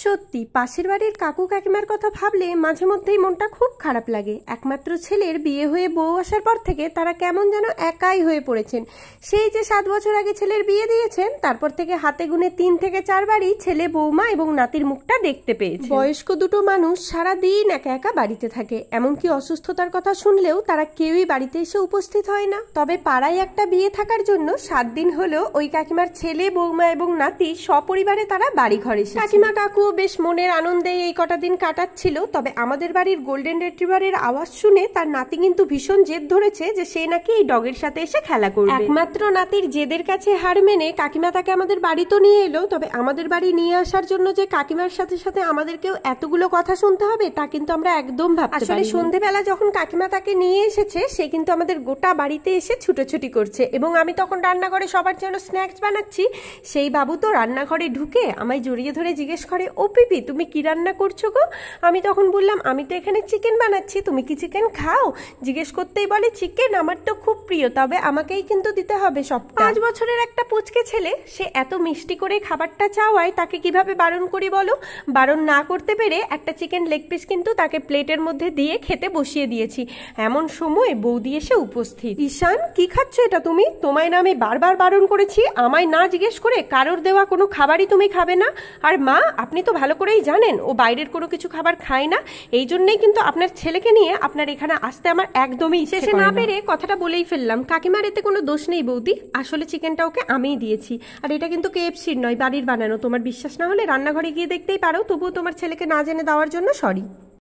সত্যি পাশের বাড়ির কাকু কাকিমার কথা ভাবলে মাঝে মধ্যেই মনটা খুব খারাপ লাগে। একমাত্র ছেলের বিয়ে হয়ে বউ আসার পর থেকে তারা কেমন যেন একাই হয়ে পড়েছেন। সেই যে 7 বছর আগে ছেলের বিয়ে দিয়েছেন, তারপর থেকে হাতে গুনে 3 থেকে 4 বারই ছেলে বৌমা এবং নাতির মুখটা দেখতে পেয়েছে। বয়স্ক দুটো মানুষ সারাদিন একা একা বাড়িতে থাকে, এমনকি অসুস্থতার কথা শুনলেও তারা কেউই বাড়িতে এসে উপস্থিত হয় না। তবে পাড়ায় একটা বিয়ে থাকার জন্য 7 দিন হলো ওই কাকিমার ছেলে বৌমা এবং নাতি সপরিবারে তারা বাড়ি ঘরে এসেছে। কাকিমা কাকুও বেশ মনের আনন্দে এই কটা দিন কাটাচ্ছিল। তবে আমাদের বাড়ির গোল্ডেন রিট্রিভারের আওয়াজ শুনে তার নাতি কিন্তু ভীষণ জেদ ধরেছে যে সে নাকি এই ডগের সাথে এসে খেলা করবে। একমাত্র নাতির জেদের কাছে হার মেনে কাকিমা তাকে আমাদের বাড়ি তো নিয়ে এলো। তবে আমাদের বাড়ি নিয়ে আসার জন্য যে কাকিমার সাথে সাথে আমাদেরকেও এতগুলো কথা শুনতে হবে তা কিন্তু আমরা একদম ভাবতে পারিনি। আসলে সন্ধ্যেবেলা যখন কাকিমা তাকে নিয়ে এসেছে, সে কিন্তু আমাদের গোটা বাড়িতে এসে ছুটোছুটি করছে এবং আমি তখন রান্নাঘরে সবার জন্য স্ন্যাক্স বানাচ্ছি। সেই বাবু তো রান্নাঘরে ঢুকে আমায় জড়িয়ে ধরে জিজ্ঞেস করে, ও পিপি তুমি কি রান্না করছো গো? আমি তখন বললাম, আমি তো এখানে চিকেন বানাচ্ছি, তুমি কি চিকেন খাও? জিজ্ঞেস করতেই বলে, চিকেন আমার তো খুব প্রিয়, তবে আমাকেই কিন্তু দিতে হবে সব। 5 বছরের একটা পুচকে ছেলে, সে এত মিষ্টি করে খাবারটা চাওয়ায় তাকে কিভাবে বারণ করি বলো? বারণ না করতে পেরে একটা চিকেন লেগ পিস কিন্তু তাকে প্লেটের মধ্যে দিয়ে খেতে বসিয়ে দিয়েছি। এমন সময় বৌদি এসে উপস্থিত। ঈশান, কি খাচ্ছ এটা তুমি? তোমায় না আমি বারবার বারণ করেছি আমায় না জিজ্ঞেস করে কারোর দেওয়া কোনো খাবারই তুমি খাবে না। আর মা, আপনি তো ভালো করেই জানেন ও বাইরের কোনো কিছু খাবার খায় না। এই জন্যই কিন্তু আপনার ছেলেকে নিয়ে আপনার এখানে আসতে আমার একদমই শেষে না পেরে কথাটা বলেই ফেললাম। কাকিমার এতে কোনো দোষ নেই বৌদি, আসলে চিকেনটা ওকে আমিই দিয়েছি। আর এটা কিন্তু KFC-র নয়, বাড়ির বানানো। তোমার বিশ্বাস না হলে রান্নাঘরে গিয়ে দেখতেই পারো। তবুও তোমার ছেলেকে না জেনে দেওয়ার জন্য সরি।